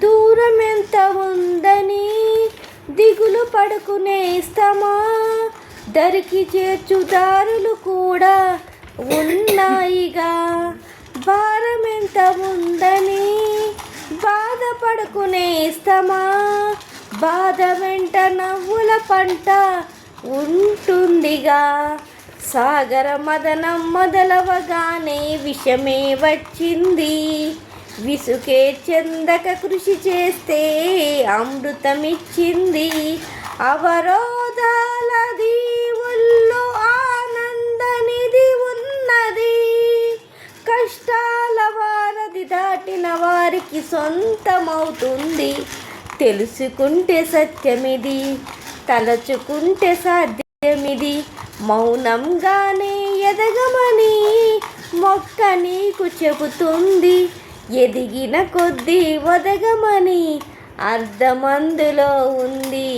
దూరం ఎంత ఉందని దిగులు పడుకునేస్తమా, దరికి చేర్చు దారులు కూడా ఉన్నాయిగా. భారం ఎంత ఉందని బాధపడుకునేస్తమా, బాధ వెంట నవ్వుల పంట ఉంటుందిగా. సాగర మదనం మొదలవగానే విషమే వచ్చింది, విసుకే చెందక కృషి చేస్తే అమృతమిచ్చింది. అవరోధాల దీవుల్లో ఆనందనిధి ఉన్నది, కష్టాల వారధి దాటిన వారికి సొంతమవుతుంది. తెలుసుకుంటే సత్యమిది, తలచుకుంటే సాధ్యమిది, మౌనంగానే ఎదగమని మొక్క నీకు చెబుతుంది. ఎదిగిన కొద్దీ ఒదగమని అర్థమందులో ఉంది.